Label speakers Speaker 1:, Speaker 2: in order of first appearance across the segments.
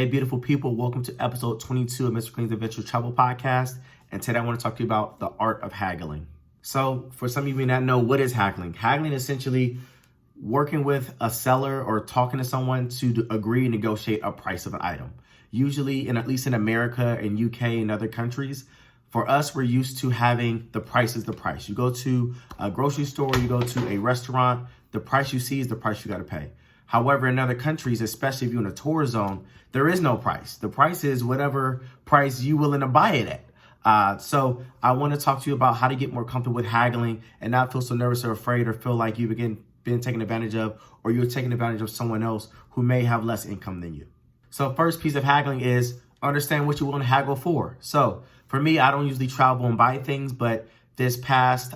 Speaker 1: Hey, beautiful people, welcome to episode 22 of Mr. Clean's Adventure Travel Podcast. And today I want to talk to you about the art of haggling. So for some of you may not know, what is haggling? Haggling is essentially working with a seller or talking to someone to agree and negotiate a price of an item. Usually, and at least in America and UK and other countries, for us, we're used to having the price is the price. You go to a grocery store, you go to a restaurant, the price you see is the price you got to pay. However, in other countries, especially if you're in a tour zone, there is no price. The price is whatever price you're willing to buy it at. So I want to talk to you about how to get more comfortable with haggling and not feel so nervous or afraid or feel like you've been taken advantage of, or you're taking advantage of someone else who may have less income than you. So first piece of haggling is understand what you want to haggle for. So for me, I don't usually travel and buy things, but this past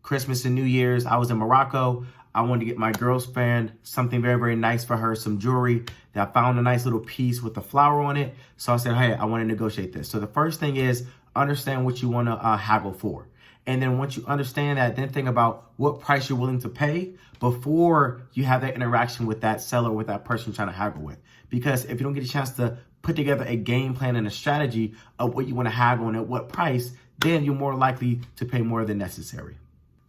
Speaker 1: Christmas and New Year's, I was in Morocco. I wanted to get my girlfriend something very, very nice for her, some jewelry. I found a nice little piece with a flower on it. So I said, hey, I want to negotiate this. So the first thing is understand what you want to haggle for. And then once you understand that, then think about what price you're willing to pay before you have that interaction with that seller, with that person you're trying to haggle with. Because if you don't get a chance to put together a game plan and a strategy of what you want to haggle and at what price, then you're more likely to pay more than necessary.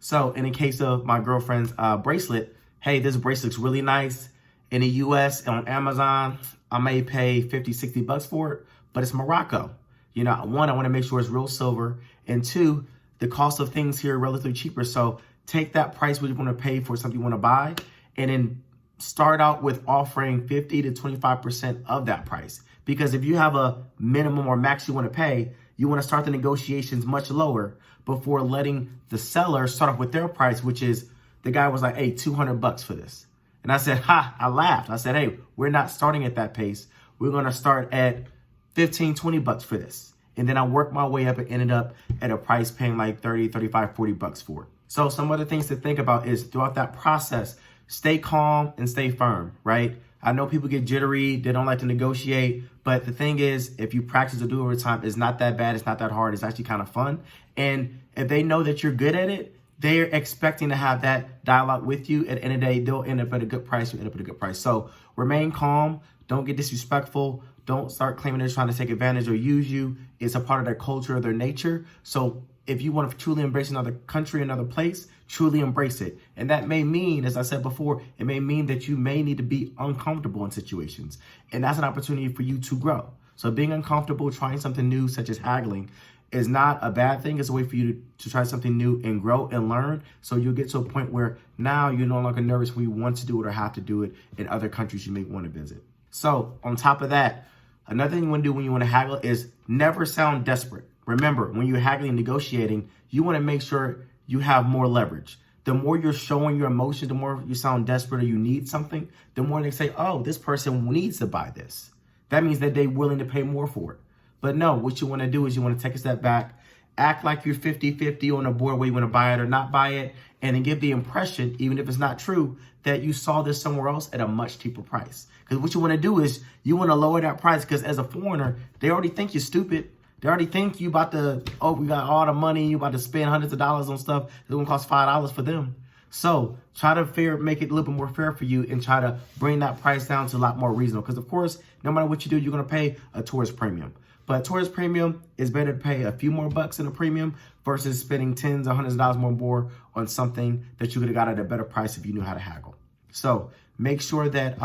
Speaker 1: So in the case of my girlfriend's bracelet, hey, this bracelet's really nice. In the US on Amazon, I may pay 50, 60 bucks for it, but it's Morocco. You know, one, I want to make sure it's real silver. And two, the cost of things here are relatively cheaper. So take that price what you want to pay for something you want to buy, and then start out with offering 50 to 25% of that price. Because if you have a minimum or max you want to pay, you want to start the negotiations much lower before letting the seller start off with their price, which is, the guy was like, hey, 200 bucks for this. And I said, I laughed. I said, hey, we're not starting at that pace. We're going to start at 15, 20 bucks for this. And then I worked my way up and ended up at a price paying like 30, 35, 40 bucks for it. So some other things to think about is throughout that process, stay calm and stay firm, right? I know people get jittery, they don't like to negotiate, but the thing is, if you practice or do it over time, it's not that bad, it's not that hard, it's actually kind of fun. And if they know that you're good at it, they're expecting to have that dialogue with you. At the end of the day, they'll end up at a good price, you end up at a good price. So remain calm, don't get disrespectful, don't start claiming they're trying to take advantage or use you. It's a part of their culture or their nature. So if you want to truly embrace another country, another place, truly embrace it. And that may mean, as I said before, it may mean that you may need to be uncomfortable in situations. And that's an opportunity for you to grow. So being uncomfortable, trying something new, such as haggling, is not a bad thing. It's a way for you to try something new and grow and learn. So you'll get to a point where now you're no longer nervous when you want to do it or have to do it in other countries you may want to visit. So on top of that, another thing you want to do when you want to haggle is never sound desperate. Remember, when you're haggling, negotiating, you want to make sure you have more leverage. The more you're showing your emotion, the more you sound desperate or you need something, the more they say, oh, this person needs to buy this. That means that they're willing to pay more for it. But no, what you want to do is you want to take a step back, act like you're 50-50 on a board where you want to buy it or not buy it, and then give the impression, even if it's not true, that you saw this somewhere else at a much cheaper price. Because what you want to do is you want to lower that price, because as a foreigner, they already think you're stupid. They already think you about to, oh, we got all the money, you about to spend hundreds of dollars on stuff that's going to cost $5 for them. So try to make it a little bit more fair for you and try to bring that price down to a lot more reasonable. Because of course, no matter what you do, you're going to pay a tourist premium. But tourist premium is better to pay a few more bucks in a premium versus spending tens or hundreds of dollars more on something that you could have got at a better price if you knew how to haggle. So make sure that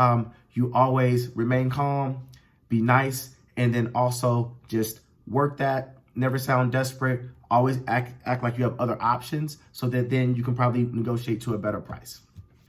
Speaker 1: you always remain calm, be nice, and then also just work that, never sound desperate, always act like you have other options so that then you can probably negotiate to a better price.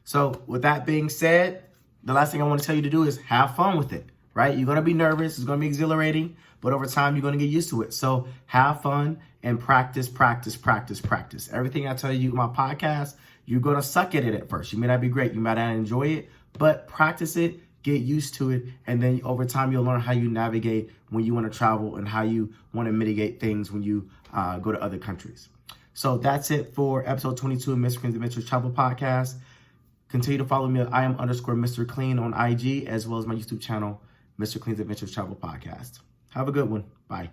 Speaker 1: So with that being said, the last thing I want to tell you to do is have fun with it, right? You're going to be nervous, it's going to be exhilarating, but over time you're going to get used to it. So have fun and practice, practice, practice, practice. Everything I tell you in my podcast, you're going to suck at it at first. You may not be great, you might not enjoy it, but practice it, get used to it, and then over time you'll learn how you navigate when you want to travel and how you want to mitigate things when you go to other countries. So that's it for episode 22 of Mr. Clean's Adventure Travel Podcast. Continue to follow me at @Mr. Clean on IG, as well as my YouTube channel, Mr. Clean's Adventure Travel Podcast. Have a good one. Bye.